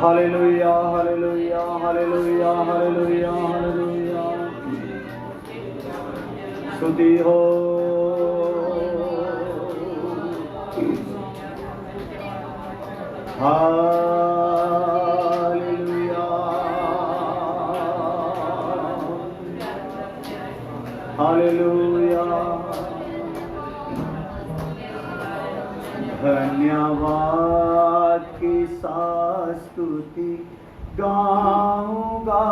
Hallelujah hallelujah hallelujah hallelujah hallelujah. स्तुति हो hallelujah hallelujah. धन्यवाद की स्तुति गाऊंगा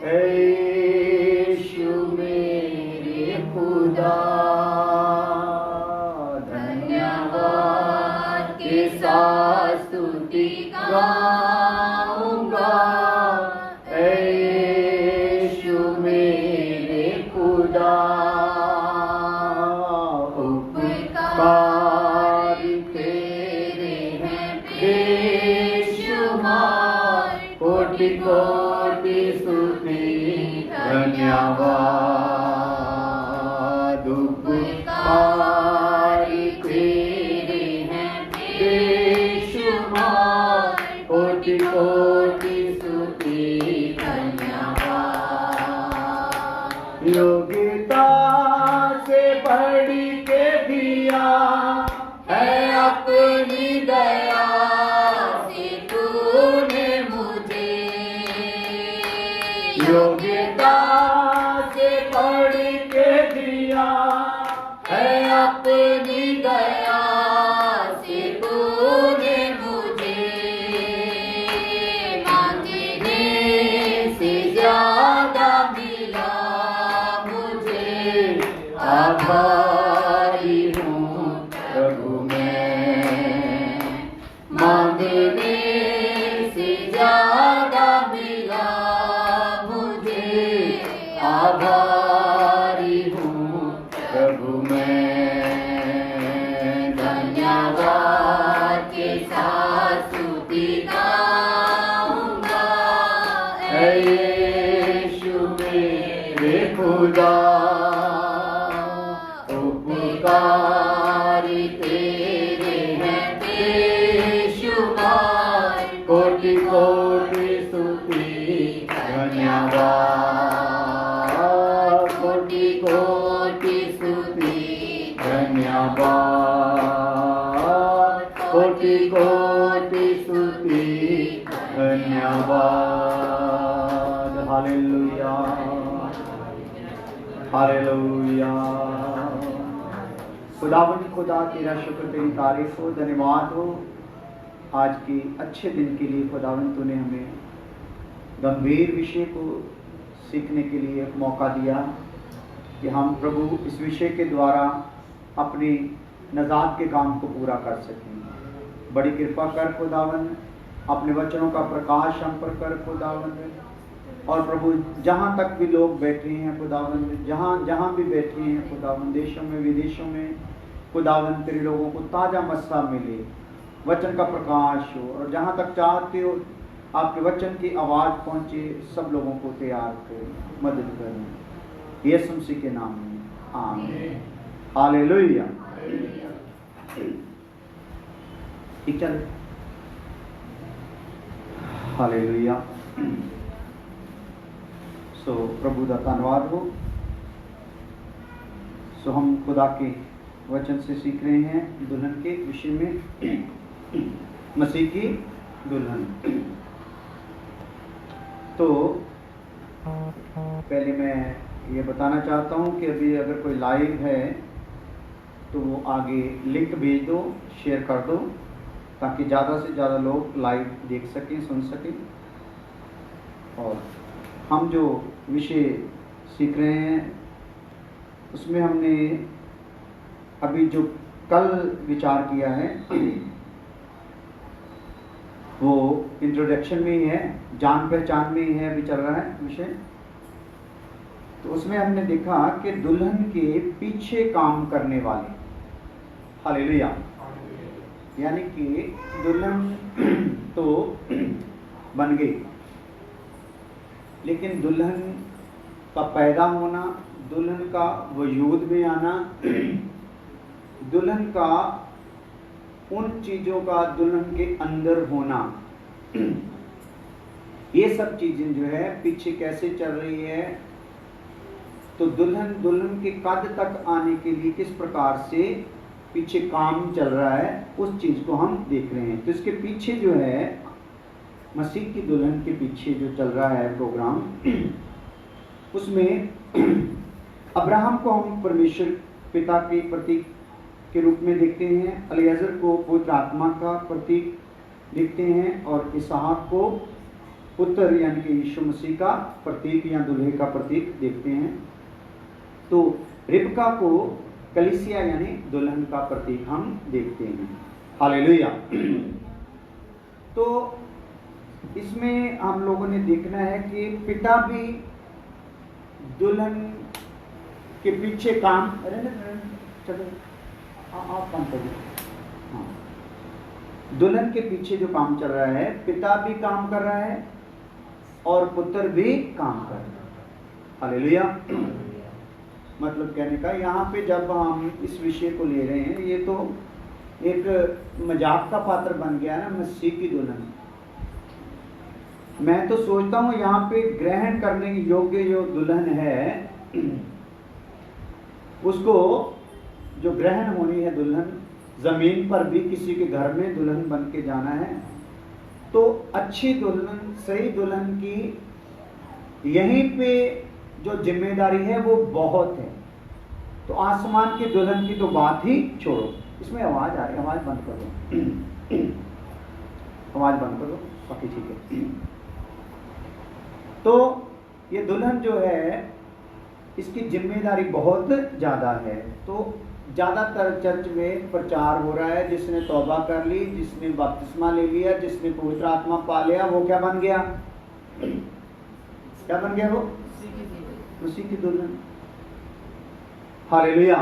यीशु मेरे खुदा। धन्यवाद की स्तुति गाऊंगा यीशु मेरे खुदा। कोटि कोटि स्तुति धन्यवाद उपकारी तेरे हैं बेशुमार। कोटि कोटि स्तुति धन्यवाद। योग्यता से बढ़ के दिया है अपनी दया से तूने मुझे। योग्यता से बढ़ के दिया है अपनी दया से तूने मुझे। मांगने से ज्यादा मिला मुझे। आभारी हूँ प्रभु मैं। मांगने से ज्यादा मिला मुझे। आभारी हूँ प्रभु मैं। धन्यवाद के साथ स्तुति गाऊंगा यीशु मेरे खुदा। उपकारी तेरे हैं बेशुमार। कोटि कोटि स्तुति धन्यवाद। कोटि कोटि स्तुति धन्यवाद। कोटि कोटि स्तुति धन्यवाद। Hallelujah hallelujah. खुदावंद खुदा तेरा शुक्र तेरी तारीफ हो धन्यवाद हो आज के अच्छे दिन के लिए। खुदावंद तूने हमें गंभीर विषय को सीखने के लिए एक मौका दिया कि हम प्रभु इस विषय के द्वारा अपनी नजात के काम को पूरा कर सकें। बड़ी कृपा कर खुदावंद। अपने वचनों का प्रकाश हम पर कर खुदावंद। और प्रभु जहाँ तक भी लोग बैठे हैं खुदावंद, जहाँ भी बैठे हैं खुदावंद, देशों में विदेशों में खुदावंद तेरे लोगों को ताज़ा मस्सा मिले, वचन का प्रकाश हो। और जहाँ तक चाहते हो आपके वचन की आवाज़ पहुँचे, सब लोगों को तैयार करो, मदद करें यीशु मसीह के नाम में आमीन। हालेलुया। ठीक चल। हालेलुया। सो प्रभु का धन्यवाद हो। सो हम खुदा के वचन से सीख रहे हैं दुल्हन के विषय में, मसीह की दुल्हन। तो पहले मैं ये बताना चाहता हूँ कि अभी अगर कोई लाइव है तो वो आगे लिंक भेज दो, शेयर कर दो, ताकि ज़्यादा से ज़्यादा लोग लाइव देख सकें, सुन सकें। और हम जो विषय सीख रहे हैं उसमें हमने अभी जो कल विचार किया है वो इंट्रोडक्शन में ही है, जान पहचान में ही है, अभी चल रहा है विषय। तो उसमें हमने देखा कि दुल्हन के पीछे काम करने वाले, हालेलुया, यानी कि दुल्हन तो बन गई, लेकिन दुल्हन का पैदा होना, दुल्हन का वजूद में आना, दुल्हन का उन चीज़ों का दुल्हन के अंदर होना, ये सब चीजें जो है पीछे कैसे चल रही है, तो दुल्हन के कद तक आने के लिए किस प्रकार से पीछे काम चल रहा है, उस चीज को हम देख रहे हैं। तो इसके पीछे जो है मसीह की दुल्हन के पीछे जो चल रहा है प्रोग्राम, उसमें अब्राहम को हम परमेश्वर पिता के प्रतीक के रूप में देखते हैं, अलिएजर को पवित्र आत्मा का प्रतीक देखते हैं, और इसहाक को पुत्र यानी कि यीशु मसीह का प्रतीक या दुल्हे का प्रतीक देखते हैं। तो रिबका को कलीसिया यानी दुल्हन का प्रतीक हम देखते हैं। हालेलुया। तो इसमें हम लोगों ने देखना है कि पिता भी दुल्हन के पीछे काम, चलो आप काम करिए। हाँ, दुल्हन के पीछे जो काम चल रहा है, पिता भी काम कर रहा है और पुत्र भी काम कर रहा है। हालेलुया। मतलब कहने का यहाँ पे जब हम इस विषय को ले रहे हैं, ये तो एक मजाक का पात्र बन गया ना, मसीह की दुल्हन। मैं तो सोचता हूँ यहाँ पे ग्रहण करने की योग्य जो दुल्हन है, उसको जो ग्रहण होनी है दुल्हन, जमीन पर भी किसी के घर में दुल्हन बन के जाना है, तो अच्छी दुल्हन, सही दुल्हन की यहीं पे जो जिम्मेदारी है वो बहुत है। तो आसमान की दुल्हन की तो बात ही छोड़ो। इसमें आवाज आ रही है, आवाज बंद कर दो, आवाज बंद कर दो, बाकी ठीक है। तो ये दुल्हन जो है, इसकी जिम्मेदारी बहुत ज्यादा है। तो ज्यादातर चर्च में प्रचार हो रहा है, जिसने तौबा कर ली, जिसने बपतिस्मा ले लिया, जिसने पवित्र आत्मा पा लिया, वो क्या बन गया? क्या बन गया? वो उसी की दुल्हन। हालेलुया।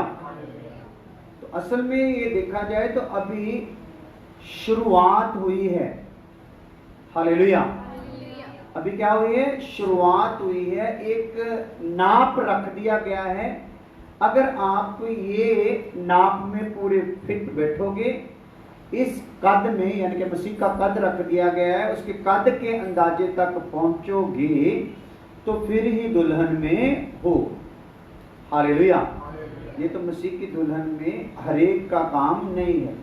तो असल में ये देखा जाए तो अभी शुरुआत हुई है। हालेलुया। अभी क्या हुई है? शुरुआत हुई है। एक नाप रख दिया गया है। अगर आप ये नाप में पूरे फिट बैठोगे, इस कद में, यानी कि मसीह का कद रख दिया गया है, उसके कद के अंदाजे तक पहुंचोगे तो फिर ही दुल्हन में हो। हालेलुया। ये तो मसीह की दुल्हन में हर एक का काम नहीं है,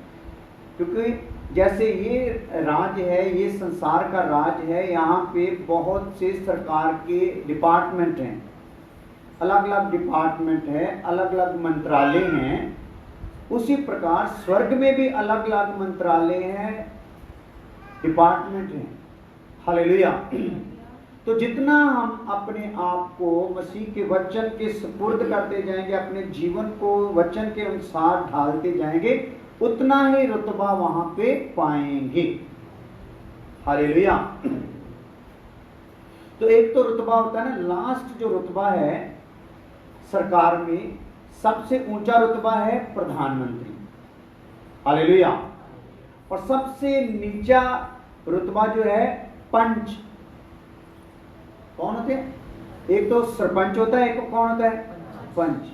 क्योंकि जैसे ये राज है, ये संसार का राज है, यहाँ पे बहुत से सरकार के डिपार्टमेंट हैं, अलग अलग डिपार्टमेंट है, अलग अलग मंत्रालय हैं। उसी प्रकार स्वर्ग में भी अलग अलग मंत्रालय हैं, डिपार्टमेंट हैं। हालेलुया। तो जितना हम अपने आप को मसीह के वचन के सुपुर्द करते जाएंगे, अपने जीवन को वचन के अनुसार ढालते जाएंगे, उतना ही रुतबा वहां पे पाएंगे। हालेलुया। तो एक तो रुतबा होता है ना, लास्ट जो रुतबा है सरकार में, सबसे ऊंचा रुतबा है प्रधानमंत्री। हालेलुया। और सबसे नीचा रुतबा जो है पंच। कौन होते हैं? एक तो सरपंच होता है, एक कौन होता है? पंच।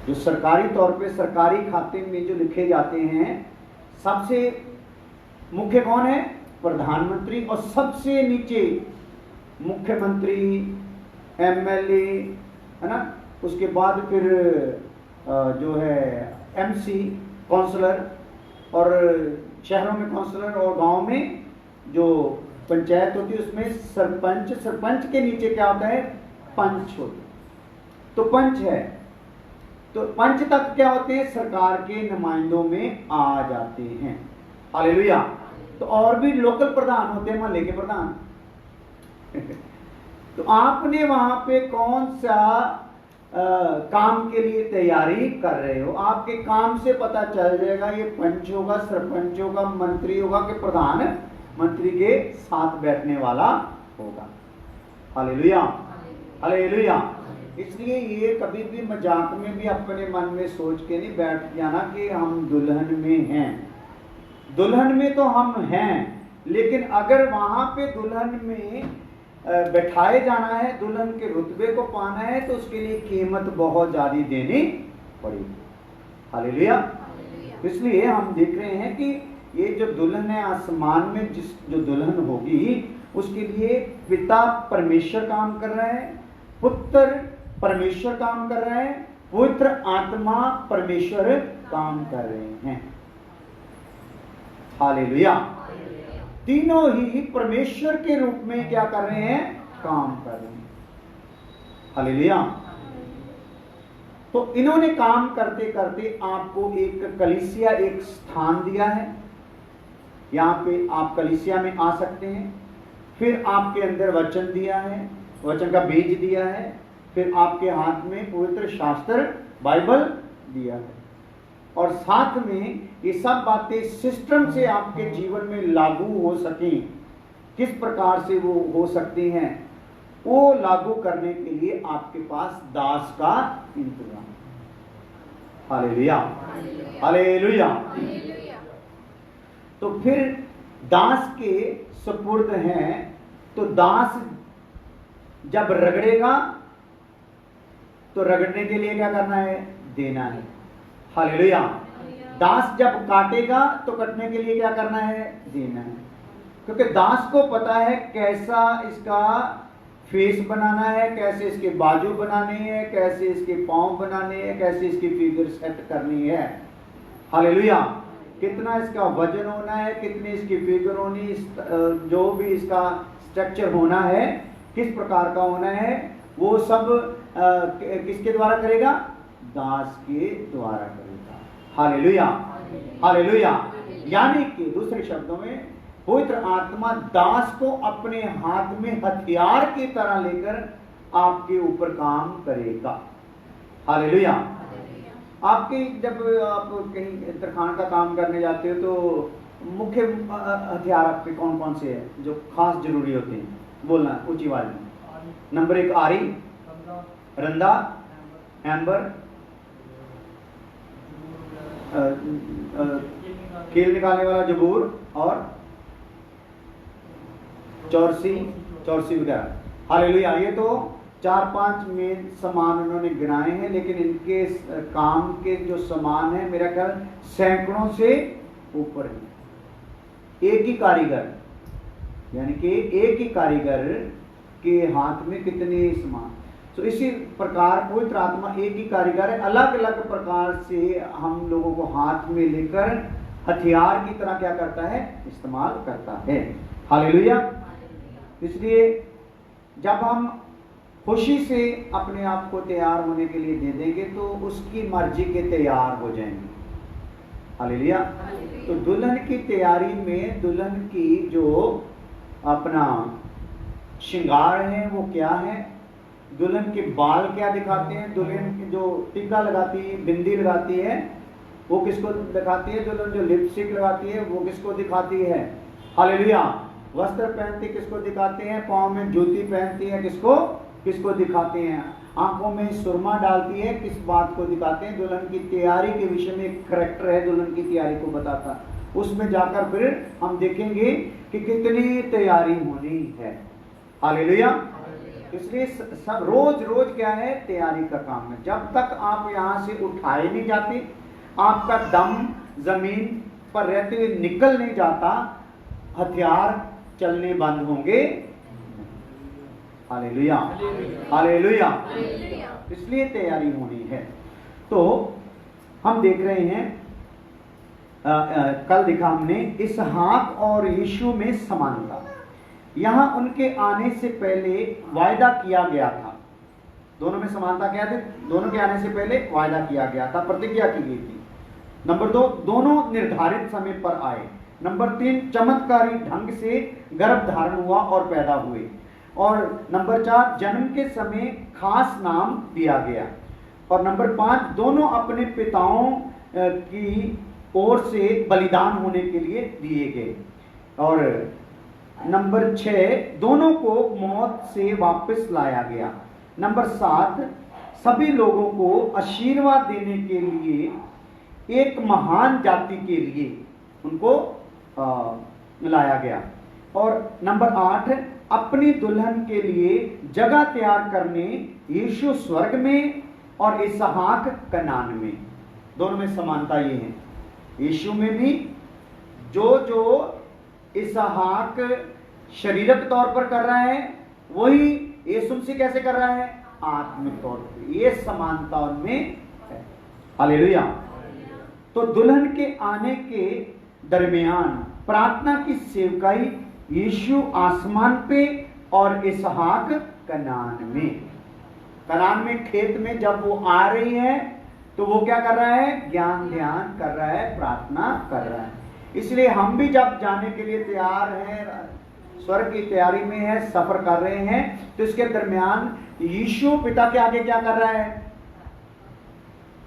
जो सरकारी तौर पे सरकारी खाते में जो लिखे जाते हैं, सबसे मुख्य कौन है? प्रधानमंत्री। और सबसे नीचे मुख्यमंत्री, एमएलए, है ना, उसके बाद फिर जो है एमसी, काउंसलर, और शहरों में काउंसलर, और गांव में जो पंचायत होती है उसमें सरपंच। सरपंच के नीचे क्या होता है? पंच होता है। तो पंच है। तो पंच तक क्या होते हैं? सरकार के नुमाइंदों में आ जाते हैं। हालेलुया। तो और भी लोकल प्रधान होते हैं, मोहल्ले के प्रधान। तो आपने वहां पे कौन सा काम के लिए तैयारी कर रहे हो? आपके काम से पता चल जाएगा ये पंच होगा, सरपंच होगा, मंत्री होगा कि प्रधान मंत्री के साथ बैठने वाला होगा। हालेलुया। हालेलुया। इसलिए ये कभी भी मजाक में भी अपने मन में सोच के नहीं बैठ जाना कि हम दुल्हन में हैं। दुल्हन में तो हम हैं, लेकिन अगर वहां पे दुल्हन में बैठाए जाना है, दुल्हन के रुतबे को पाना है, तो उसके लिए कीमत बहुत ज्यादा देनी पड़ेगी। हालेलुया। इसलिए हम देख रहे हैं कि ये जो दुल्हन है आसमान में, जो दुल्हन होगी उसके लिए पिता परमेश्वर काम कर रहे हैं, पुत्र परमेश्वर काम कर रहे हैं, पवित्र आत्मा परमेश्वर काम कर रहे हैं। हालेलुया। तीनों ही परमेश्वर के रूप में क्या कर रहे हैं? काम कर रहे हैं। हालेलुया। तो इन्होंने काम करते करते आपको एक कलीसिया, एक स्थान दिया है। यहां पे आप कलीसिया में आ सकते हैं। फिर आपके अंदर वचन दिया है, वचन का बीज दिया है। फिर आपके हाथ में पवित्र शास्त्र बाइबल दिया है। और साथ में ये सब बातें सिस्टम से आपके जीवन में लागू हो सकें, किस प्रकार से वो हो सकती हैं, वो लागू करने के लिए आपके पास दास का इंतजाम। Hallelujah, hallelujah. तो फिर दास के सुपुर्द हैं, तो दास जब रगड़ेगा तो रगड़ने के लिए क्या करना है? देना है। हालेलुया। दास जब काटेगा तो कटने के लिए क्या करना है? देना है। क्योंकि दास को पता है कैसा इसका फेस बनाना है, कैसे इसके बाजू बनाने हैं, कैसे इसके पांव बनाने हैं, कैसे इसकी फिगर सेट करनी है। हालेलुया। कितना इसका वजन होना है, कितनी इसकी फिगर होनी, जो भी इसका स्ट्रक्चर होना है, किस प्रकार का होना है, वो सब किसके द्वारा करेगा? दास के द्वारा करेगा। Hallelujah, hallelujah. यानी कि दूसरे शब्दों में पवित्र आत्मा दास को अपने हाथ में हथियार की तरह लेकर आपके ऊपर काम करेगा। हालेलुया। आपके जब आप कहीं तरखान का काम करने जाते हो तो मुख्य हथियार आपके कौन कौन से हैं जो खास जरूरी होते हैं? बोलना ऊंची आवाज में। नंबर 1 आरी, रंदा, एम्बर, कील निकालने वाला जबूर और चौरसी वगैरह। हालेलुया। ये तो 4-5 मेन सामान उन्होंने गिनाए हैं, लेकिन इनके काम के जो सामान है मेरा ख्याल सैकड़ों से ऊपर है। एक ही कारीगर, यानी कि एक ही कारीगर के हाथ में कितने सामान। तो इसी प्रकार पवित्र आत्मा एक ही कारीगर है, अलग अलग प्रकार से हम लोगों को हाथ में लेकर हथियार की तरह क्या करता है? इस्तेमाल करता है। हालेलुया। इसलिए जब हम खुशी से अपने आप को तैयार होने के लिए दे देंगे तो उसकी मर्जी के तैयार हो जाएंगे। हालेलुया। तो दुल्हन की तैयारी में दुल्हन की जो अपना श्रृंगार है वो क्या है? दुल्हन के बाल क्या दिखाते हैं? दुल्हन की जो टीका लगाती है, बिंदी लगाती है, वो किसको दिखाती है? दुल्हन जो लिपस्टिक लगाती है वो किसको दिखाती है? हालेलुया। वस्त्र पहनती किसको दिखाते हैं? पाँव में जूती पहनती है, किसको दिखाते हैं? आंखों में सुरमा डालती है, किस बात को दिखाते हैं? दुल्हन की तैयारी के विषय में एक करैक्टर है, दुल्हन की तैयारी को बताता। उसमें जाकर फिर हम देखेंगे कि कितनी तैयारी होनी है। हालेलुया। इसलिए सब रोज क्या है? तैयारी का काम है। जब तक आप यहाँ से उठाए नहीं जाते, आपका दम जमीन पर रहते हुए निकल नहीं जाता, हथियार चलने बंद होंगे। Hallelujah, hallelujah. इसलिए तैयारी होनी है। तो हम देख रहे हैं, कल देखा हमने इसहाक और यीशु में समानता। यहां उनके आने से पहले वायदा किया गया था। दोनों में समानता क्या थी? दोनों के आने से पहले वायदा किया गया था, प्रतिज्ञा की गई थी। नंबर 2, दोनों निर्धारित समय पर आए। नंबर 3, चमत्कारी ढंग से गर्भ धारण हुआ और पैदा हुए। और नंबर 4, जन्म के समय खास नाम दिया गया। और नंबर 5, दोनों अपने पिताओं की ओर से बलिदान होने के लिए दिए गए। और नंबर 6, दोनों को मौत से वापस लाया गया। नंबर 7, सभी लोगों को आशीर्वाद देने के लिए एक महान जाति के लिए उनको लाया गया। और नंबर 8, अपनी दुल्हन के लिए जगह तैयार करने यीशु स्वर्ग में और इसहाक कनान में। दोनों में समानता ये है, यीशु में भी जो जो इसहाक शारीरिक तौर पर कर रहा है वही यीशु मसीह कैसे कर रहा है, आत्मिक तौर पर। ये समानता उनमें है। हालेलुया। तो दुल्हन के आने के दरमियान प्रार्थना की सेवकाई, यीशु आसमान पे और इसहाक कनान में खेत में जब वो आ रही है तो वो क्या कर रहा है, ज्ञान ध्यान कर रहा है, प्रार्थना कर रहा है। इसलिए हम भी जब जाने के लिए तैयार हैं, स्वर्ग की तैयारी में है, सफर कर रहे हैं, तो इसके दरमियान यीशु पिता के आगे क्या कर रहा है,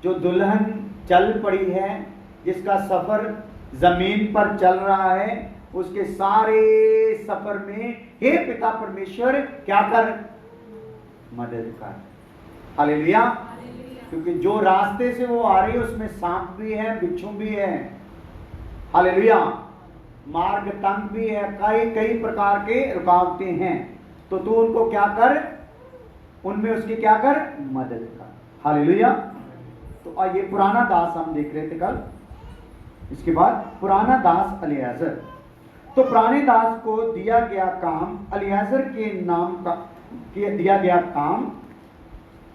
जो दुल्हन चल पड़ी है, जिसका सफर जमीन पर चल रहा है, उसके सारे सफर में हे पिता परमेश्वर क्या कर, मदद कर। हालेलुया। क्योंकि जो रास्ते से वो आ रही है उसमें सांप भी है, बिच्छू भी है। हालेलुया। मार्ग तंग भी है, कई प्रकार के रुकावटें हैं, तो तू उनको क्या कर, उनमें उसकी क्या कर, मदद कर। हालेलुया। तो ये पुराना दास हम देख रहे थे कल। इसके बाद पुराना दास अलियाजर। तो पुराने दास को दिया गया काम, अलियाजर के नाम का दिया गया काम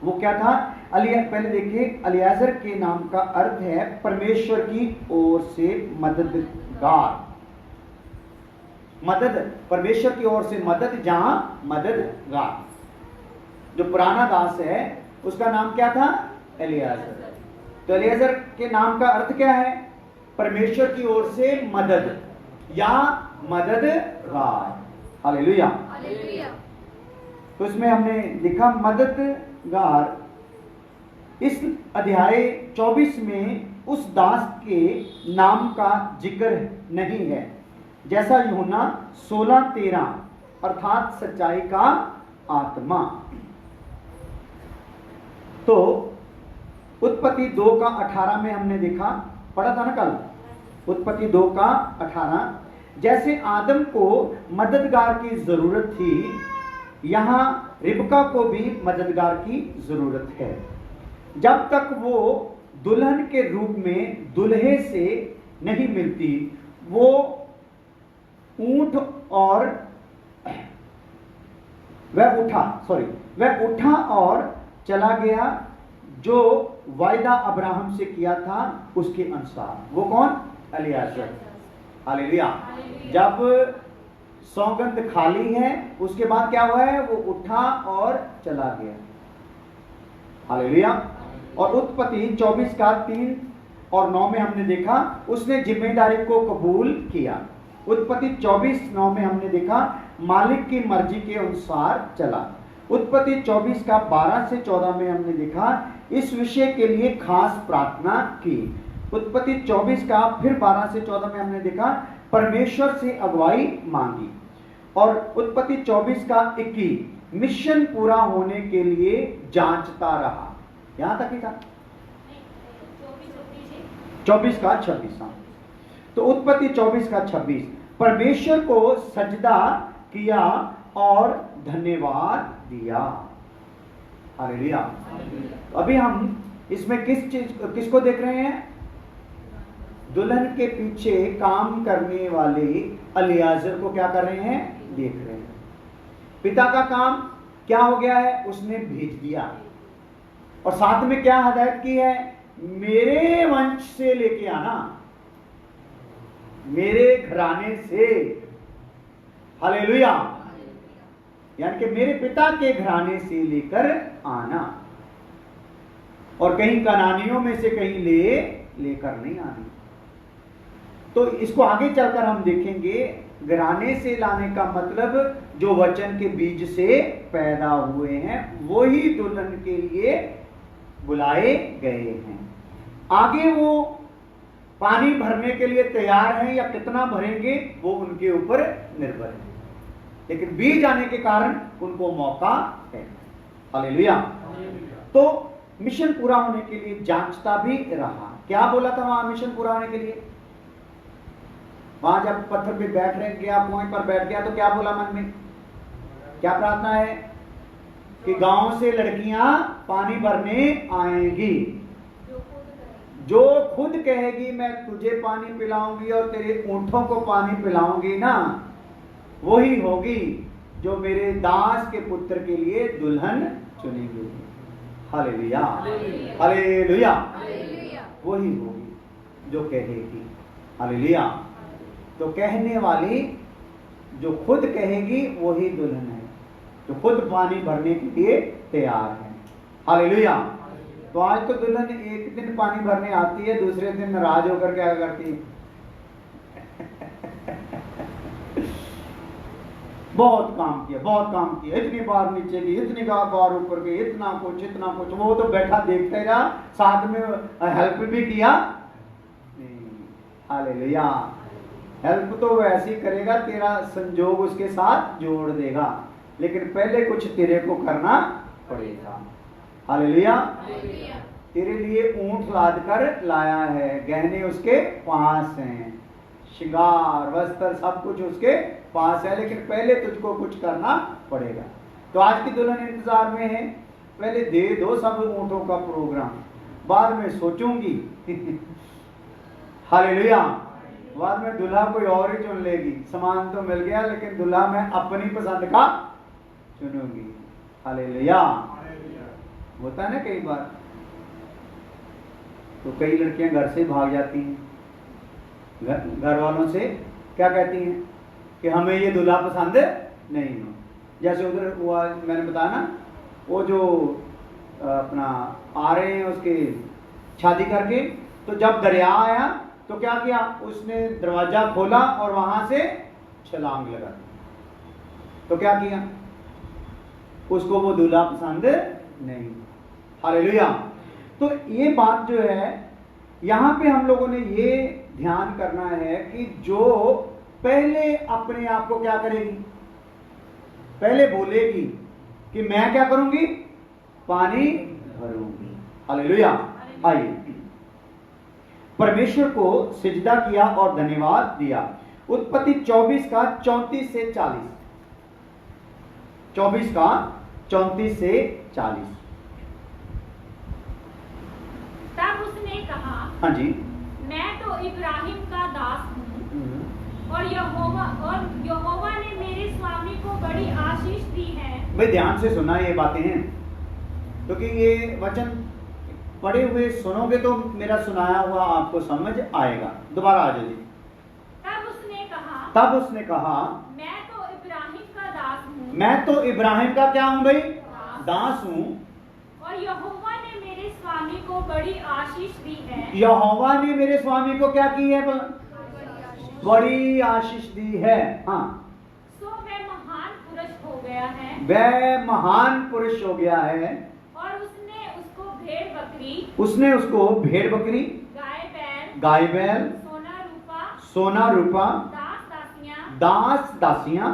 वो क्या था, पहले देखिए, अलियाजर के नाम का अर्थ है परमेश्वर की ओर से मददगार। मदद, परमेश्वर की ओर से मदद, जहां मददगार। जो पुराना दास है उसका नाम क्या था, एलियाजर। तो एलियाजर के नाम का अर्थ क्या है, परमेश्वर की ओर से मदद या मददगार। हालेलुया। तो इसमें हमने लिखा मददगार। इस अध्याय 24 में उस दास के नाम का जिक्र नहीं है, जैसा यूहन्ना 16:13 अर्थात सच्चाई का आत्मा। तो उत्पत्ति 2:18 में हमने देखा, पढ़ा था ना कल, उत्पत्ति 2:18, जैसे आदम को मददगार की जरूरत थी, यहां रिबका को भी मददगार की जरूरत है। जब तक वो दुल्हन के रूप में दूल्हे से नहीं मिलती, वो ऊंट और वह उठा और चला गया जो वायदा अब्राहम से किया था उसके अनुसार। वो कौन, एलियाजर। हालेलुया। जब सौगंध खाली है, उसके बाद क्या हुआ है, वो उठा और चला गया। हालेलुया। और उत्पत्ति 24:3 और 9 में हमने देखा उसने जिम्मेदारी को कबूल किया। उत्पत्ति 24:9 में हमने देखा मालिक की मर्जी के अनुसार चला। उत्पत्ति 24:12 से 14 में हमने देखा इस विषय के लिए खास प्रार्थना की। उत्पत्ति 24:12 से 14 में हमने देखा परमेश्वर से अगुवाई मांगी। और उत्पत्ति 24:21 मिशन पूरा होने के लिए जांचता रहा। यहां तक ही था 24:26। तो उत्पत्ति 24:26 परमेश्वर को सजदा किया और धन्यवाद दिया। हालेलुया। अभी हम इसमें किसको देख रहे हैं, दुल्हन के पीछे काम करने वाले अलियाजर को क्या कर रहे हैं, देख रहे हैं। पिता का काम क्या हो गया है, उसने भेज दिया और साथ में क्या हदायत की है, मेरे वंश से लेके आना, मेरे घराने से। हालेलुया। यानी कि मेरे पिता के घराने से लेकर आना, और कहीं कनानियों में से कहीं लेकर नहीं आनी। तो इसको आगे चलकर हम देखेंगे, घराने से लाने का मतलब जो वचन के बीज से पैदा हुए हैं वही दुल्हन के लिए बुलाए गए हैं। आगे वो पानी भरने के लिए तैयार हैं या कितना भरेंगे वो उनके ऊपर निर्भर है, लेकिन बीज आने के कारण उनको मौका है। हालेलुया। तो मिशन पूरा होने के लिए जांचता भी रहा। क्या बोला था वहां मिशन पूरा होने के लिए, वहां जब पत्थर पे बैठ रहे गया, पॉइंट पर बैठ गया, तो क्या बोला मन में, क्या प्रार्थना है कि गांव से लड़कियां पानी भरने आएंगी, जो खुद कहेगी मैं तुझे पानी पिलाऊंगी और तेरे ऊंटों को पानी पिलाऊंगी ना, वही होगी जो मेरे दास के पुत्र के लिए दुल्हन चुनेगी। Hallelujah, hallelujah. वही होगी जो कहेगी। हालेलुया। तो कहने वाली जो खुद कहेगी वही दुल्हन है, जो खुद पानी भरने के लिए तैयार है। हालेलुया। तो आज तो दुल्हन एक दिन पानी भरने आती है, दूसरे दिन नाराज होकर क्या करती है? बहुत काम किया, बहुत काम किया, इतनी बार नीचे गई, इतनी बार ऊपर गई, इतना कुछ इतना कुछ। वो तो बैठा देखते रहा, साथ में हेल्प भी किया। हालेलुया। हेल्प तो वैसे ही करेगा, तेरा संजोग उसके साथ जोड़ देगा, लेकिन पहले कुछ तेरे को करना पड़ेगा। हालेलुया। तेरे लिए ऊंट लाद कर लाया है, गहने उसके पास हैं, श्रृंगार वस्त्र सब कुछ उसके पास है, लेकिन पहले तुझको कुछ करना पड़ेगा। तो आज की दुल्हन इंतजार में है, पहले दे दो सब ऊंटों का प्रोग्राम, बाद में सोचूंगी। हालेलुया। बाद में दूल्हा कोई और ही चुन लेगी। सामान तो मिल गया, लेकिन दूल्हा मैं अपनी पसंद का चुनूंगी। हालेलुया। होता है ना कई बार। तो कई लड़कियां घर से भाग जाती हैं, घर वालों से क्या कहती हैं कि हमें ये दूल्हा पसंद नहीं हो। जैसे उधर हुआ, मैंने बताया ना, वो जो अपना आ रहे हैं उसके शादी करके, तो जब दरिया आया तो क्या किया, उसने दरवाजा खोला और वहां से छलांग लगा। तो क्या किया, उसको वो दूल्हा पसंद नहीं। हालेलुया। तो ये बात जो है, यहां पे हम लोगों ने ये ध्यान करना है कि जो पहले अपने आप को क्या करेगी, पहले बोलेगी कि मैं क्या करूंगी, पानी भरूंगी। हालेलुया। आइए, परमेश्वर को सिजदा किया और धन्यवाद दिया। उत्पत्ति 24 का 34 से 40। 24 का 34 से 40। तब उसने कहा, हाँ जी, मैं तो इब्राहिम का दास हूँ, और यहोवा ने मेरे स्वामी को बड़ी आशीष दी है। भाई ध्यान से सुना ये बातें हैं, क्योंकि ये वचन पढ़े हुए सुनोगे तो मेरा सुनाया हुआ आपको समझ आएगा। दोबारा आ जाइए। तब उसने कहा, मैं तो इब्राहिम का दास हूँ। मैं तो इब्राहिम का क्या हूँ भाई, दास हूँ, और यहोवा ने मेरे स्वामी को बड़ी आशीष दी है। यहोवा ने मेरे स्वामी को क्या की है, बड़ी आशीष दी है। हाँ, सो वह महान पुरुष हो गया है। वह महान पुरुष हो गया है। और उसने उसको भेड़ बकरी, गाय बैल, सोना रूपा, दास दासियां,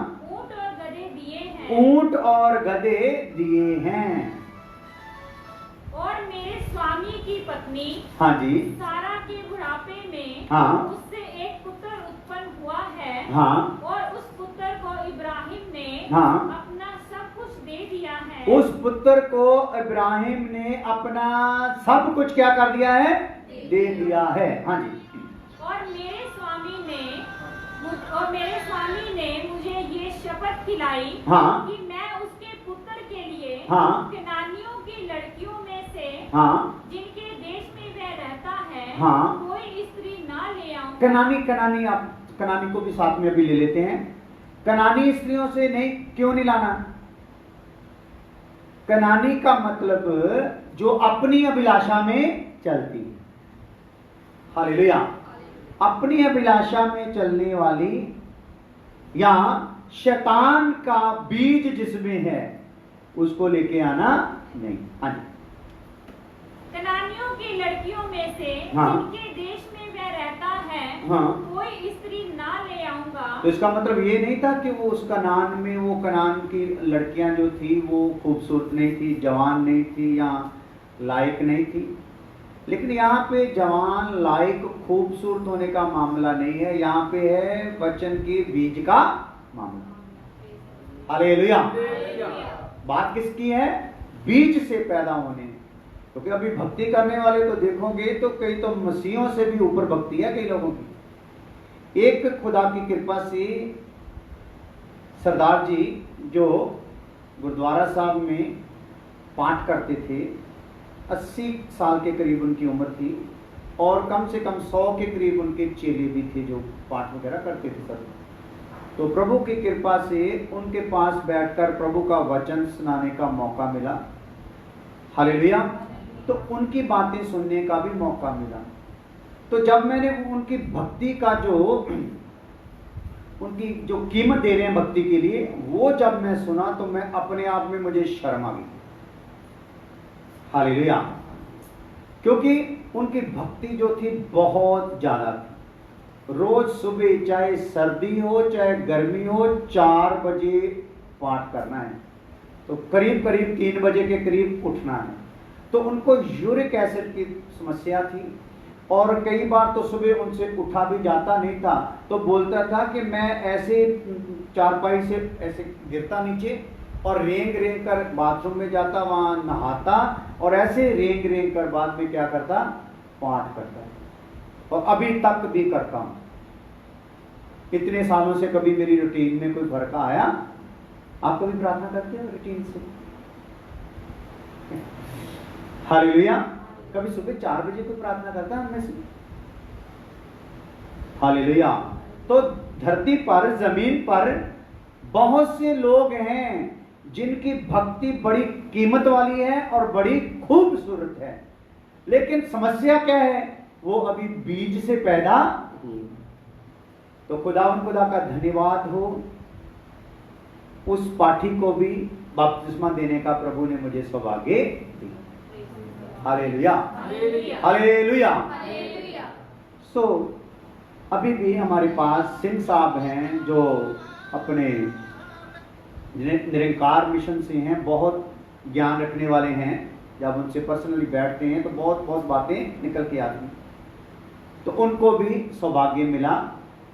ऊंट और गधे दिए हैं। और मेरे स्वामी की पत्नी, हाँ जी, सारा के बुढ़ापे में, हाँ, उससे एक पुत्र उत्पन्न हुआ है। हाँ, और उस पुत्र को इब्राहिम ने, हाँ, अपना सब कुछ दे दिया है। उस पुत्र को इब्राहिम ने अपना सब कुछ क्या कर दिया है, दे दिया है। हाँ जी। और मेरे स्वामी ने मुझे ये शपथ खिलाई, हाँ, कि मैं उसके पुत्र के लिए, हाँ, कनानियों की लड़कियों में से, हाँ, जिनके देश में वह रहता है, हाँ, कोई स्त्री ना ले आऊं। कनानी, आप कनानी को भी साथ में अभी ले लेते हैं। कनानी स्त्रियों से नहीं, क्यों नहीं लाना? कनानी का मतलब जो अपनी अभिलाषा में चलती है। हालेलुया। अपनी अभिलाषा में चलने वाली, या शैतान का बीज जिसमें है, उसको लेके आना नहीं। हाँ जी। कनानियों की लड़कियों में से, हाँ, जिनके देश में वह रहता है, हाँ, कोई स्त्री ना ले आऊंगा। तो इसका मतलब ये नहीं था कि वो उस कनान में, वो कनान की लड़कियां जो थी वो खूबसूरत नहीं थी, जवान नहीं थी, या लायक नहीं थी। लेकिन यहाँ पे जवान, लायक, खूबसूरत होने का मामला नहीं है, यहाँ पे है वचन के बीज का मामला। हालेलुया। बात किसकी है? बीज से पैदा होने। क्योंकि अभी भक्ति करने वाले तो देखोगे तो कई तो मसीहों से भी ऊपर भक्ति है कई लोगों की। एक खुदा की कृपा से सरदार जी जो गुरुद्वारा साहब में पाठ करते थे, 80 साल के करीब उनकी उम्र थी और कम से कम 100 के करीब उनके चेले भी थे जो पाठ वगैरह करते थे सब। तो प्रभु की कृपा से उनके पास बैठकर प्रभु का वचन सुनाने का मौका मिला। हालेलुया। तो उनकी बातें सुनने का भी मौका मिला। तो जब मैंने उनकी भक्ति का उनकी जो कीमत दे रहे हैं भक्ति के लिए, वो जब मैं सुना तो मैं अपने आप में मुझे शर्म आ गई। हालेलुया। क्योंकि उनकी भक्ति जो थी बहुत ज्यादा थी। रोज सुबह चाहे सर्दी हो चाहे गर्मी हो 4 बजे पाठ करना है, तो करीब करीब 3 बजे के करीब उठना है। तो उनको यूरिक एसिड की समस्या थी और कई बार तो सुबह उनसे उठा भी जाता नहीं था। तो बोलता था कि मैं ऐसे चारपाई से ऐसे गिरता नीचे और रेंग रेंग कर बाथरूम में जाता, वहां नहाता और ऐसे रेंग रेंग कर बाद में क्या करता, पाठ करता। और अभी तक भी करता हूं। इतने सालों से कभी मेरी रूटीन में कोई फर्क आया? आप कभी प्रार्थना करते हो रूटीन से? हालेलुया। कभी सुबह 4 बजे कोई प्रार्थना करता है हमें से? हालेलुया। तो धरती पर, जमीन पर बहुत से लोग हैं जिनकी भक्ति बड़ी कीमत वाली है और बड़ी खूबसूरत है, लेकिन समस्या क्या है, वो अभी बीज से पैदा हुई। तो खुदा का धन्यवाद हो, उस पाठी को भी बपतिस्मा देने का प्रभु ने मुझे सौभाग्य दिया। Hallelujah, hallelujah. सो अभी भी हमारे पास सिंह साहब हैं जो अपने निरंकार मिशन से हैं, बहुत ज्ञान रखने वाले हैं। जब उनसे पर्सनली बैठते हैं तो बहुत बहुत बातें निकल के आती हैं। तो उनको भी सौभाग्य मिला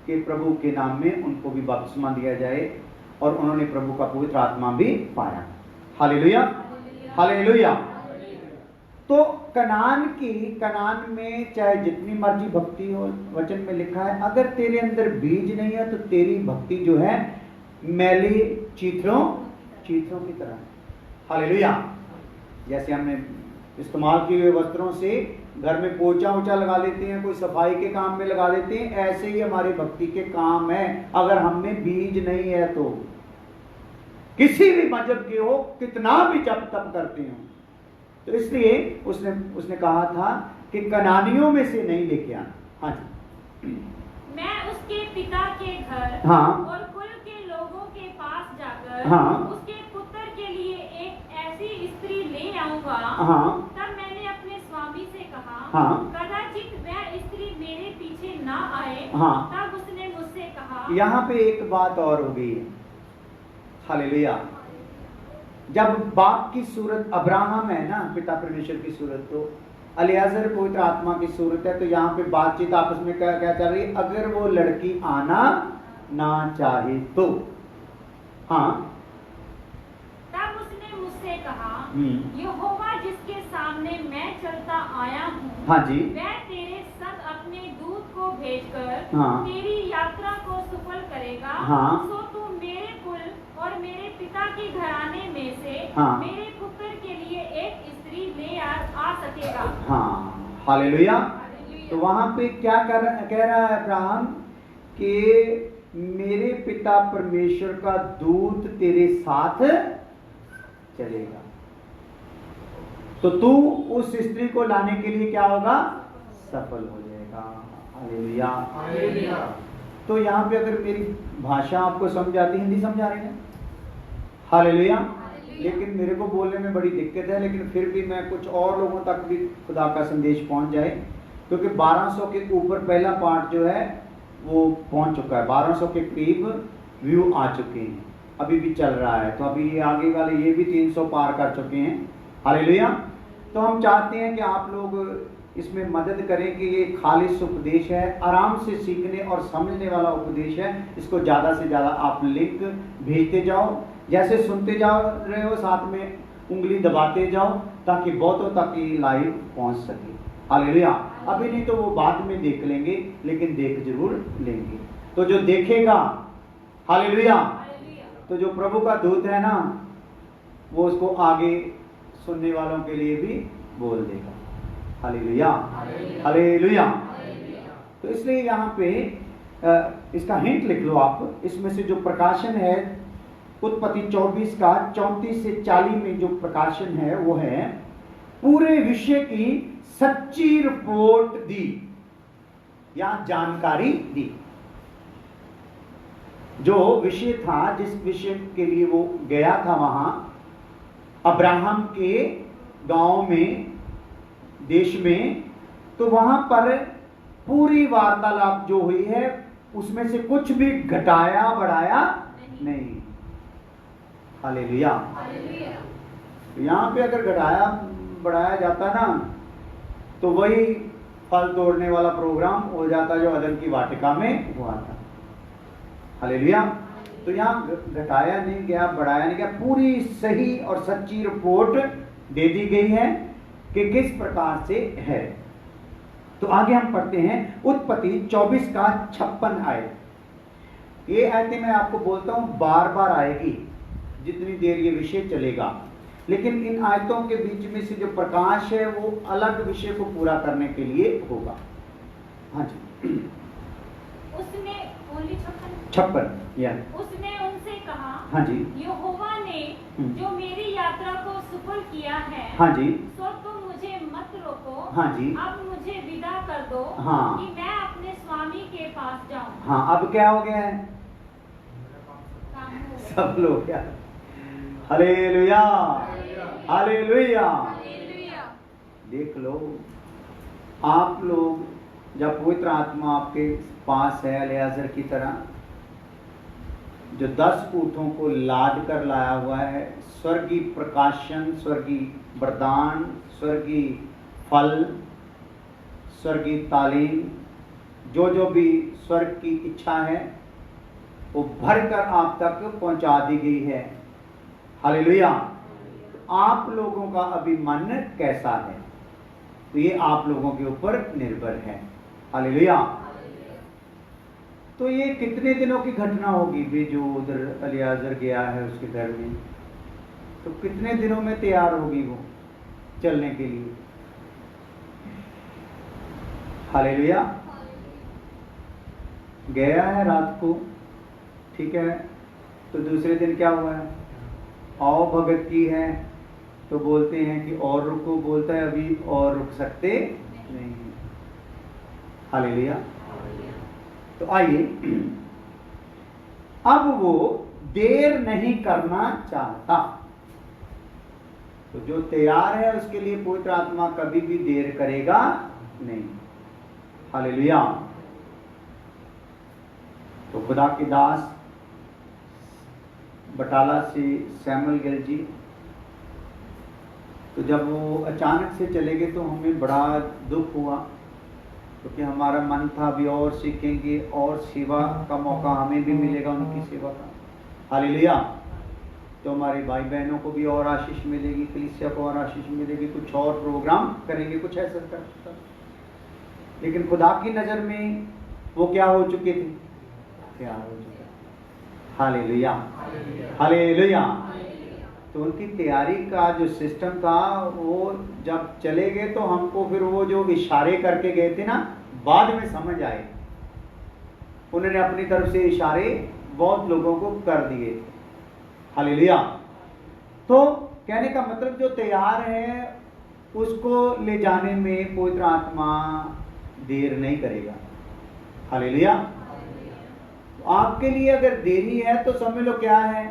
कि प्रभु के नाम में उनको भी बपतिस्मा दिया जाए और उन्होंने प्रभु का पवित्र आत्मा भी पाया। Hallelujah, hallelujah. तो कनान में चाहे जितनी मर्जी भक्ति हो, वचन में लिखा है अगर तेरे अंदर बीज नहीं है तो तेरी भक्ति जो है मैली चीथरों की तरह। हालेलुया। जैसे हमने इस्तेमाल किए हुए वस्त्रों से घर में पोछा ओछा लगा लेते हैं, कोई सफाई के काम में लगा लेते हैं, ऐसे ही हमारी भक्ति के काम है। अगर हमें बीज नहीं है तो किसी भी मजहब के हो, कितना भी जप तप करते हो, तो इसलिए उसने कहा था कि कनानियों में से नहीं लेके आना। हाँ जी। मैं उसके पिता के घर हाँ और कुल के लोगों के पास जाकर हाँ उसके पुत्र के लिए एक ऐसी स्त्री ले आऊंगा। हाँ तब मैंने अपने स्वामी से कहा, हाँ कदाचित वह स्त्री मेरे पीछे ना आए। हाँ। तब उसने मुझसे कहा। यहाँ पे एक बात और हो गई है। हालेलुया। जब बाप की सूरत अब्राहम है ना, पिता परमेश्वर की सूरत, तो अलियाजर पवित्र आत्मा की सूरत है। तो यहाँ पे बातचीत आपस में क्या चल रही है, अगर वो लड़की आना ना चाहे तो। हाँ। तब उसने मुझसे कहा, यहोवा जिसके सामने मैं चलता आया हूँ, हाँ जी, वह तेरे संग अपने दूत को भेजकर हाँ, तेरी यात्रा को सफल करेगा। हाँ, सो तू मेरे कुल और मेरे पिता के घराने में से हाँ, मेरे पुत्र के लिए एक स्त्री ले आ सकेगा। हाँ। हालेलुया। तो वहां पे क्या कह रहा है अब्राहम कि मेरे पिता परमेश्वर का दूत तेरे साथ चलेगा। तो तू उस स्त्री को लाने के लिए क्या होगा, सफल हो जाएगा। Hallelujah, hallelujah. तो यहाँ पे अगर मेरी भाषा आपको समझ आती, हिंदी समझ आ रही है? हालेलुया। लेकिन मेरे को बोलने में बड़ी दिक्कत है, लेकिन फिर भी मैं कुछ और लोगों तक भी खुदा का संदेश पहुंच जाए, क्योंकि 1200 के ऊपर पहला पार्ट जो है वो पहुंच चुका है। 1200 के करीब व्यू आ चुके हैं, अभी भी चल रहा है। तो अभी ये आगे वाले ये भी 300 पार कर चुके हैं। हालेलुया। तो हम चाहते हैं कि आप लोग इसमें मदद करें कि ये खालिश उपदेश है, आराम से सीखने और समझने वाला उपदेश है। इसको ज़्यादा से ज़्यादा आप लिंक भेजते जाओ, जैसे सुनते जा रहे हो साथ में उंगली दबाते जाओ ताकि बहुतों तक ये लाइव पहुंच सके। हालेलुया। अभी नहीं तो वो बाद में देख लेंगे, लेकिन देख जरूर लेंगे। तो जो देखेगा, हालेलुया, तो जो प्रभु का दूत है ना, वो उसको आगे सुनने वालों के लिए भी बोल देगा। Hallelujah, hallelujah. तो इसलिए यहाँ पे इसका हिंट लिख लो आप। इसमें से जो प्रकाशन है उत्पत्ति 24 का 34 से 40 में जो प्रकाशन है वो है पूरे विषय की सच्ची रिपोर्ट दी या जानकारी दी। जो विषय था, जिस विषय के लिए वो गया था वहां अब्राहम के गांव में, देश में, तो वहां पर पूरी वार्तालाप जो हुई है उसमें से कुछ भी घटाया बढ़ाया नहीं। हालेलुया। यहाँ पे अगर घटाया बढ़ाया जाता ना तो वही फल तोड़ने वाला प्रोग्राम हो जाता जो अदन की वाटिका में हुआ था। हालेलुया। तो यहाँ घटाया नहीं गया, बढ़ाया नहीं गया, पूरी सही और सच्ची रिपोर्ट दे दी गई है कि किस प्रकार से है। तो आगे हम पढ़ते हैं उत्पत्ति 24 का 56 आयत। ये आयतें मैं आपको बोलता हूं बार बार आएगी जितनी देर ये विषय चलेगा, लेकिन इन आयतों के बीच में से जो प्रकाश है वो अलग विषय को पूरा करने के लिए होगा। हाँ जी। उसने 56 या उसने उनसे कहा, हाँ जी, यहोवा ने जो मेरी यात्रा को सफल किया है, हाँ जी, सो तुम मुझे मत रोको। हाँ जी, अब मुझे विदा कर दो, हाँ, कि मैं अपने स्वामी के पास जाऊं। हाँ, अब क्या हो गया है? काम हो गया। सब लोग क्या? Hallelujah, hallelujah. देख लो, आप लोग जब पवित्र आत्मा आपके पास है एलियाजर की तरह, जो 10 ऊँटों को लाद कर लाया हुआ है, स्वर्गीय प्रकाशन, स्वर्गीय वरदान, स्वर्गीय फल, स्वर्गीय तालीम, जो भी स्वर्ग की इच्छा है वो भरकर आप तक पहुंचा दी गई है। हालेलुया। आप लोगों का अभी मन कैसा है, तो ये आप लोगों के ऊपर निर्भर है। हालेलुया। तो ये कितने दिनों की घटना होगी भी जो उधर एलियाजर गया है उसके घर में, तो कितने दिनों में तैयार होगी वो चलने के लिए? हालेलुया। गया है रात को, ठीक है, तो दूसरे दिन क्या हुआ है? आओ भगत की है, तो बोलते हैं कि और रुको, बोलता है अभी और रुक सकते नहीं। हालेलुया। तो आइए, अब वो देर नहीं करना चाहता। तो जो तैयार है उसके लिए पवित्र आत्मा कभी भी देर करेगा नहीं। हालेलुया। तो खुदा के दास बटाला से सैमुअल गिल जी, तो जब वो अचानक से चले गए तो हमें बड़ा दुख हुआ, क्योंकि हमारा मन था अभी और सीखेंगे और सेवा का मौका हमें भी मिलेगा उनकी सेवा का। हालेलुया। तो हमारे भाई बहनों को भी और आशीष मिलेगी, कलीसिया को और आशीष मिलेगी, कुछ और प्रोग्राम करेंगे, कुछ ऐसा करता। लेकिन खुदा की नज़र में वो क्या हो चुके थे? तैयार हो चुके। Hallelujah, hallelujah. तो उनकी तैयारी का जो सिस्टम था वो जब चले गए तो हमको फिर वो जो इशारे करके गए थे ना, बाद में समझ आए। उन्होंने अपनी तरफ से इशारे बहुत लोगों को कर दिए। हालेलुया। तो कहने का मतलब जो तैयार है उसको ले जाने में पवित्र आत्मा देर नहीं करेगा। हालेलुया। तो आपके लिए अगर देरी है तो समझ लो क्या है?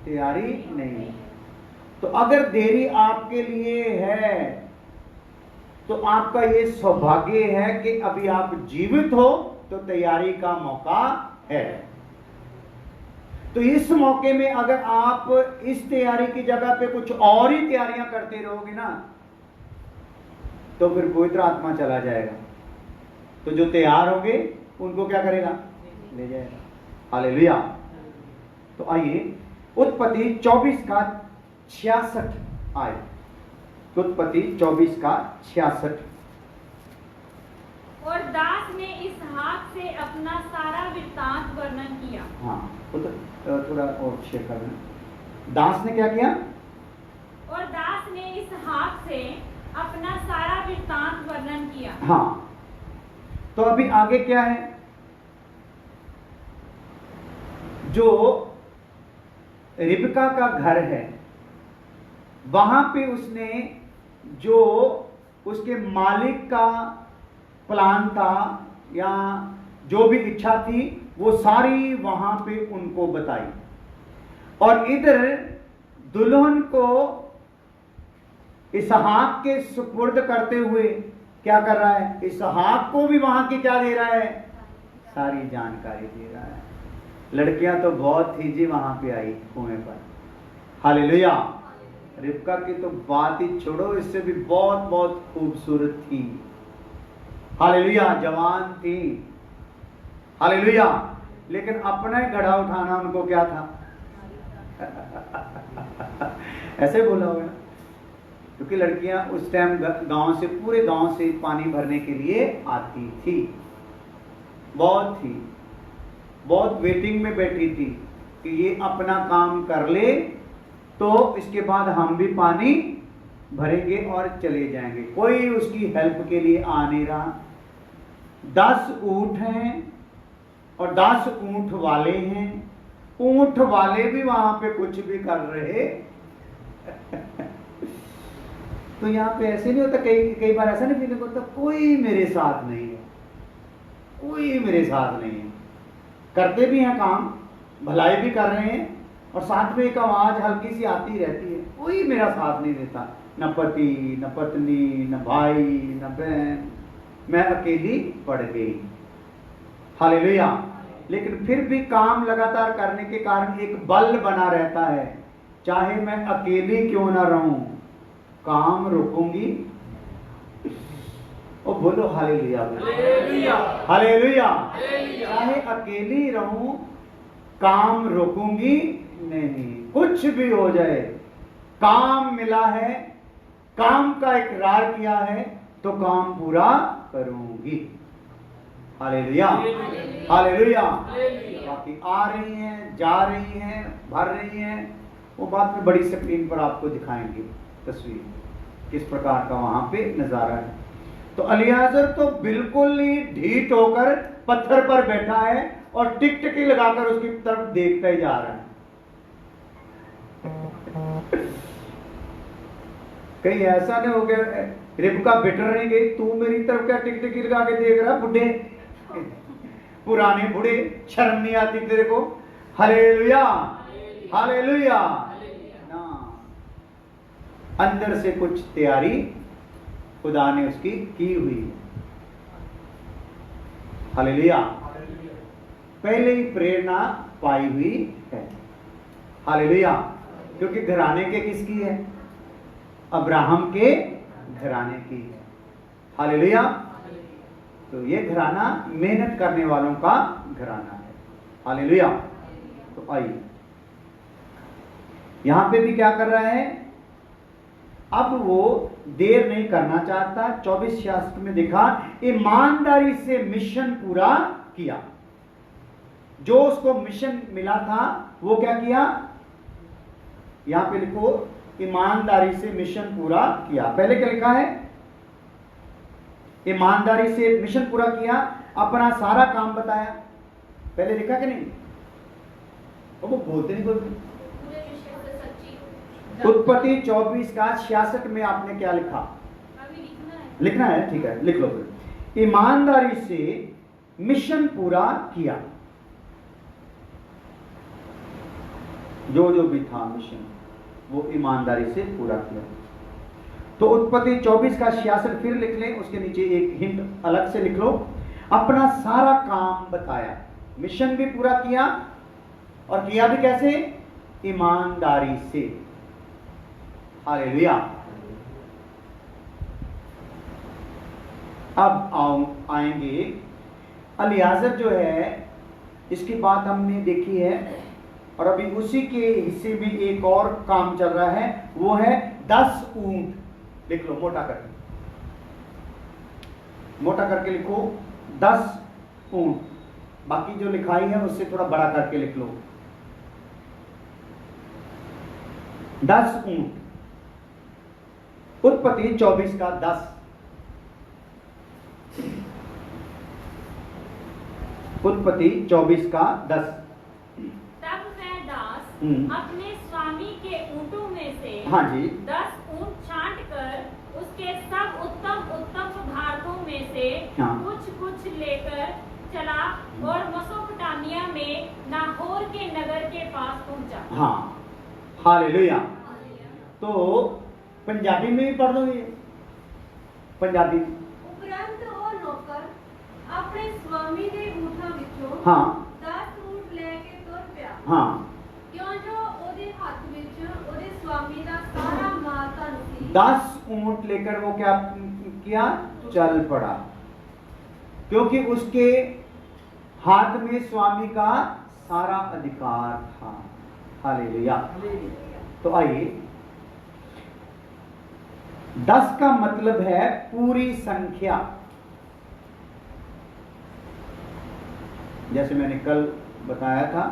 तैयारी नहीं। तो अगर देरी आपके लिए है तो आपका ये सौभाग्य है कि अभी आप जीवित हो, तो तैयारी का मौका है। तो इस मौके में अगर आप इस तैयारी की जगह पे कुछ और ही तैयारियां करते रहोगे ना, तो फिर पवित्र आत्मा चला जाएगा। तो जो तैयार होंगे उनको क्या करेगा? ले जाएगा। हालेलुया। तो आइए उत्पत्ति 24 का 66 आए। उत्पत्ति 24 का 66। और दास ने इसहाक से अपना सारा वृत्तांत वर्णन किया। हाँ, तो थोड़ा और शेयर कर देना। दास ने क्या किया? और दास ने इसहाक से अपना सारा वृत्तांत वर्णन किया। हाँ, तो अभी आगे क्या है? जो रिबका का घर है, वहां पे उसने जो उसके मालिक का प्लान था या जो भी इच्छा थी वो सारी वहां पे उनको बताई। और इधर दुल्हन को इसहाक के सुपुर्द करते हुए क्या कर रहा है? इसहाक को भी वहां की क्या दे रहा है? सारी जानकारी दे रहा है। लड़कियां तो बहुत ही जी वहां पे आई कुएं पर। हालेलुया। रिबका की तो बात ही छोड़ो, इससे भी बहुत बहुत खूबसूरत थी। हालेलुया, जवान थी। हालेलुया, लेकिन अपना ही घड़ा उठाना उनको क्या था? ऐसे बोला होगा, क्योंकि लड़कियां उस टाइम गांव से, पूरे गांव से पानी भरने के लिए आती थी। बहुत वेटिंग में बैठी थी कि ये अपना काम कर ले तो इसके बाद हम भी पानी भरेंगे और चले जाएंगे। कोई उसकी हेल्प के लिए आ नहीं रहा। 10 ऊंट हैं और 10 ऊंट वाले हैं। ऊंट वाले भी वहां पे कुछ भी कर रहे। तो यहाँ पे ऐसे नहीं होता, कई बार ऐसा नहीं फील होता कोई मेरे साथ नहीं है, कोई मेरे साथ नहीं है। करते भी हैं काम, भलाई भी कर रहे हैं, और साथ में एक आवाज हल्की सी आती रहती है, कोई मेरा साथ नहीं देता। न पति, न पत्नी, न भाई, न बहन, मैं अकेली पड़ गई। हालेलुया। लेकिन फिर भी काम लगातार करने के कारण एक बल बना रहता है। चाहे मैं अकेली क्यों ना रहूं, काम रुकूंगी। ओ बोलो हालेलुया, हालेलुया। चाहे अकेली रहूं, काम रुकूंगी नहीं। कुछ भी हो जाए, काम मिला है, काम का इकरार किया है तो काम पूरा करूंगी। Hallelujah, hallelujah. बाकी आ रही हैं, जा रही हैं, भर रही हैं, वो बाद में बड़ी स्क्रीन पर आपको दिखाएंगे तस्वीर, किस प्रकार का वहां पे नजारा है। तो अलियाजर तो बिल्कुल ही ढीठ होकर पत्थर पर बैठा है और टिकटिकी लगाकर उसकी तरफ देखता ही जा रहा है। कहीं ऐसा नहीं हो गया रिबका बिटर नहीं गई, तू मेरी तरफ क्या टिकटिकी लगा के देख रहा बुढ़े, पुराने बुढ़े, शर्म नहीं आती तेरे को? Hallelujah, hallelujah. ना, अंदर से कुछ तैयारी खुदा ने उसकी की हुई है। हालेलुया। पहले ही प्रेरणा पाई हुई है। हालेलुया। क्योंकि घराने के किसकी है? अब्राहम के घराने की है। हालेलुया। तो ये घराना मेहनत करने वालों का घराना है। हालेलुया। तो आइए, यहां पे भी क्या कर रहा है? अब वो देर नहीं करना चाहता। 24-66 में देखा, ईमानदारी से मिशन पूरा किया। जो उसको मिशन मिला था वो क्या किया? यहां पे लिखो, ईमानदारी से मिशन पूरा किया। पहले क्या लिखा है? ईमानदारी से मिशन पूरा किया, अपना सारा काम बताया। पहले लिखा कि नहीं? वो बोलते नहीं, बोलते। उत्पत्ति 24 का 66 में आपने क्या लिखा? लिखना है, ठीक है, लिख लो फिर। ईमानदारी से मिशन पूरा किया। जो जो भी था मिशन, वो ईमानदारी से पूरा किया। तो उत्पत्ति 24 का 66 फिर लिख लें, उसके नीचे एक हिंट अलग से लिख लो। अपना सारा काम बताया, मिशन भी पूरा किया, और किया भी कैसे? ईमानदारी से। हालेलुया। अब आएंगे अलियाजर जो है, इसकी बात हमने देखी है और अभी उसी के हिस्से में एक और काम चल रहा है, वो है 10 ऊंट। लिख लो मोटा करके, मोटा करके लिखो 10 ऊंट। बाकी जो लिखाई है उससे थोड़ा बड़ा करके लिख लो 10 ऊंट। उत्पत्ति 24 का 10। उत्पत्ति 24 का 10। तब वह दास अपने स्वामी के ऊँटों में से हाँ जी 10 ऊँट छांट कर उसके सब उत्तम उत्तम पदार्थों में से हाँ। कुछ कुछ लेकर चला और मेसोपोटामिया में नाहोर के नगर के पास पहुंचा। हाँ, हालेलुया। तो पंजाबी में भी पढ़ दो ये, पंजाबी। उपरंत और नौकर अपने स्वामी दे ऊँटां विचों हाँ 10 ऊँट लेके तुर पिया। हाँ क्यों जो ओदे हाथ विच ओदे स्वामी दा सारा माल धन सी। 10 ऊंट लेकर वो क्या किया, चल पड़ा, क्योंकि उसके हाथ में स्वामी का सारा अधिकार था। हालेलुया। तो आइए, 10 का मतलब है पूरी संख्या। जैसे मैंने कल बताया था,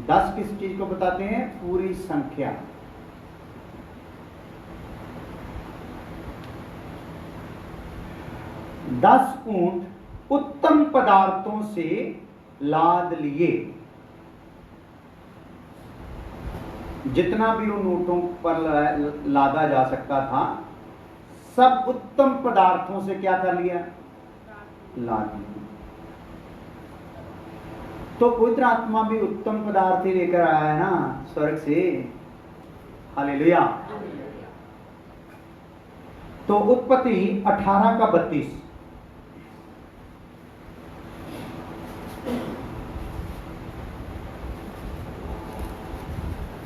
10 किस चीज को बताते हैं, पूरी संख्या। दस ऊंट उत्तम पदार्थों से लाद लिए। जितना भी उन ऊंटों पर लादा जा सकता था, सब उत्तम पदार्थों से क्या कर लिया, लाद लिया। तो पवित्र आत्मा भी उत्तम पदार्थ ही लेकर आया है ना स्वर्ग से। हालेलुया। तो उत्पत्ति 18 का 32।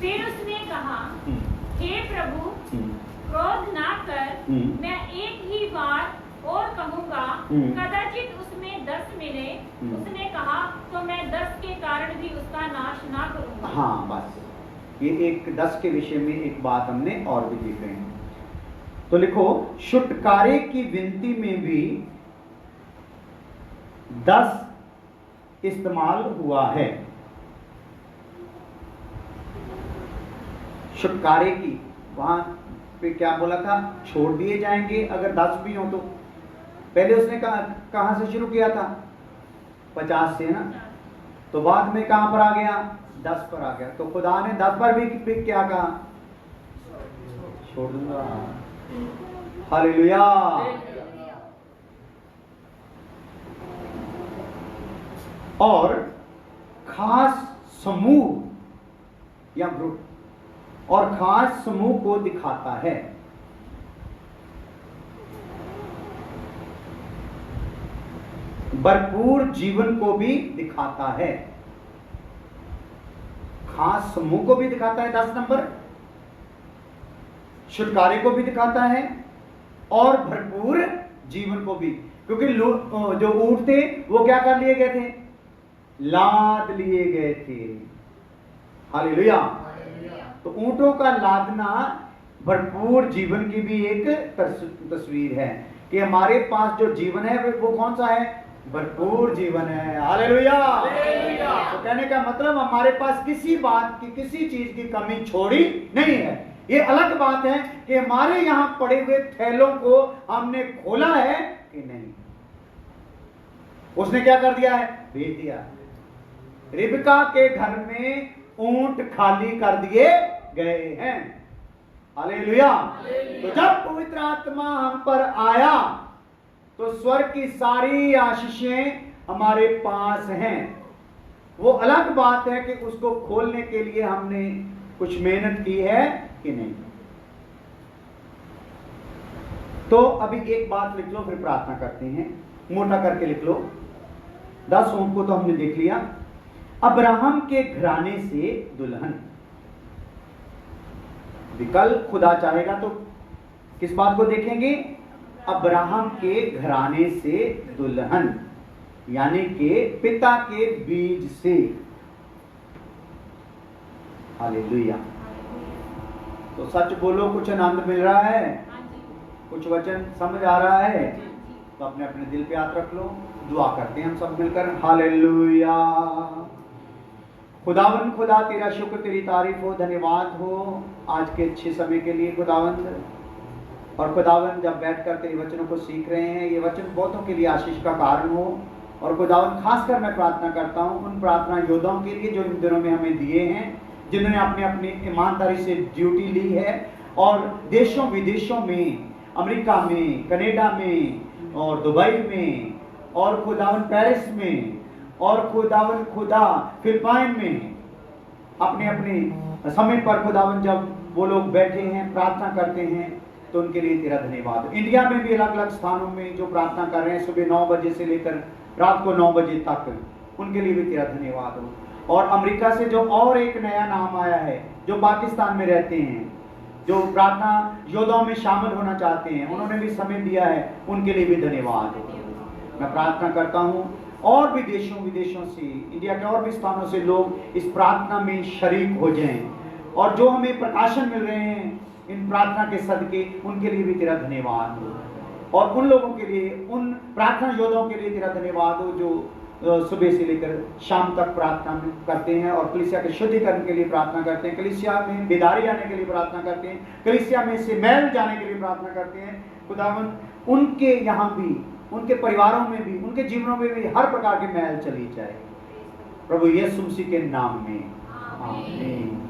फिर उसने कहा, हे प्रभु क्रोध ना कर, मैं एक ही बार और कहूंगा, कदाचित उसमें 10 मिले। उसने कहा, तो मैं 10 के कारण भी उसका नाश ना करूंगा। हाँ, बस ये एक 10 के विषय में एक बात हमने और भी देख रहे हैं। तो लिखो, छुटकारे की विनती में भी 10 इस्तेमाल हुआ है। छुटकारे की, वहां पे क्या बोला था, छोड़ दिए जाएंगे अगर 10 भी हो तो। पहले उसने कहां से शुरू किया था, 50 से ना, तो बाद में कहां पर आ गया, 10 पर आ गया। तो खुदा ने 10 पर भी क्या कहा, छोड़ दूंगा। हालेलुया। और खास समूह या ग्रुप और खास समूह को दिखाता है। भरपूर जीवन को भी दिखाता है। खास समूह को भी दिखाता है 10 नंबर, छुटकारे को भी दिखाता है और भरपूर जीवन को भी। क्योंकि जो ऊंट थे वो क्या कर लिए गए थे, लाद लिए गए थे। हालेलुया। तो ऊंटों का लादना भरपूर जीवन की भी एक तस्वीर है कि हमारे पास जो जीवन है वो कौन सा है, भरपूर जीवन है। हालेलुया। तो कहने का मतलब हमारे पास किसी बात की, किसी चीज की कमी छोड़ी नहीं है। ये अलग बात है कि हमारे यहां पड़े हुए थैलों को हमने खोला है कि नहीं। उसने क्या कर दिया है, भेज दिया। रिबका के घर में ऊंट खाली कर दिए गए हैं। हालेलुया। तो जब पवित्र आत्मा हम पर आया तो स्वर्ग की सारी आशीषें हमारे पास हैं। वो अलग बात है कि उसको खोलने के लिए हमने कुछ मेहनत की है कि नहीं। तो अभी एक बात लिख लो, फिर प्रार्थना करते हैं। मोटा करके लिख लो। 10 ऊंट को तो हमने देख लिया। अब्राहम के घराने से दुल्हन। विकल्प खुदा चाहेगा तो किस बात को देखेंगे, अब्राहम के घराने से दुल्हन, यानी कि पिता के बीज से। हालेलुया। तो सच बोलो, कुछ आनंद मिल रहा है, हाँ जी, कुछ वचन समझ आ रहा है, हाँ जी। तो अपने अपने दिल पे हाथ रख लो। दुआ करते हैं हम सब मिलकर। हालेलुया। खुदावंद, खुदा तेरा शुक्र, तेरी तारीफ हो, धन्यवाद हो आज के अच्छे समय के लिए खुदावंद। और खुदावंद, जब बैठकर तेरे वचनों को सीख रहे हैं, ये वचन बहुतों के लिए आशीष का कारण हो। और खुदावंद, खासकर मैं प्रार्थना करता हूँ उन प्रार्थना योद्धाओं के लिए जो इन दिनों में हमें दिए हैं, जिन्होंने अपने अपनी ईमानदारी से ड्यूटी ली है और देशों विदेशों में, अमेरिका में, कनाडा में और दुबई में और खुदावंद पेरिस में और खुदावंद खुदा फिलिपाइन में अपने अपने समय पर खुदावंद जब वो लोग बैठे हैं प्रार्थना करते हैं, तो उनके लिए तेरा धन्यवाद हो। इंडिया में भी अलग अलग स्थानों में जो प्रार्थना कर रहे हैं सुबह 9 बजे से लेकर रात को 9 बजे तक, उनके लिए भी तेरा धन्यवाद हो। और अमेरिका से जो और एक नया नाम आया है, जो पाकिस्तान में रहते हैं, जो प्रार्थना योद्धाओं में शामिल होना चाहते हैं, उन्होंने भी समय दिया है, उनके लिए भी धन्यवाद हो। मैं प्रार्थना करता हूँ और भी देशों विदेशों से, इंडिया के और भी स्थानों से लोग इस प्रार्थना में शरीक हो जाएं, और जो हमें प्रकाशन मिल रहे हैं इन प्रार्थना के सदके, उनके लिए भी तेरा धन्यवाद हो। और उन लोगों के लिए, उन प्रार्थना योद्धाओं के लिए तेरा धन्यवाद हो जो सुबह से लेकर शाम तक प्रार्थना करते हैं और कलीसिया के शुद्धिकरण के लिए प्रार्थना करते हैं, कलीसिया में बेदारी आने के लिए प्रार्थना करते हैं, कलीसिया में से मैल जाने के लिए प्रार्थना करते हैं। खुदावंद, उनके यहाँ भी, उनके परिवारों में भी, उनके जीवनों में भी हर प्रकार की मैल चली जाए प्रभु यीशु मसीह के नाम में, आमीन।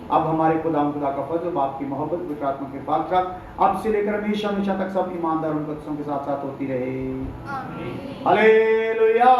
अब हमारे खुदा का फजल, बाप की मोहब्बत, पवित्र आत्मा के पाक अब से लेकर हमेशा हमेशा तक सब ईमानदार उन बच्चों के साथ साथ होती रहे। हालेलुया।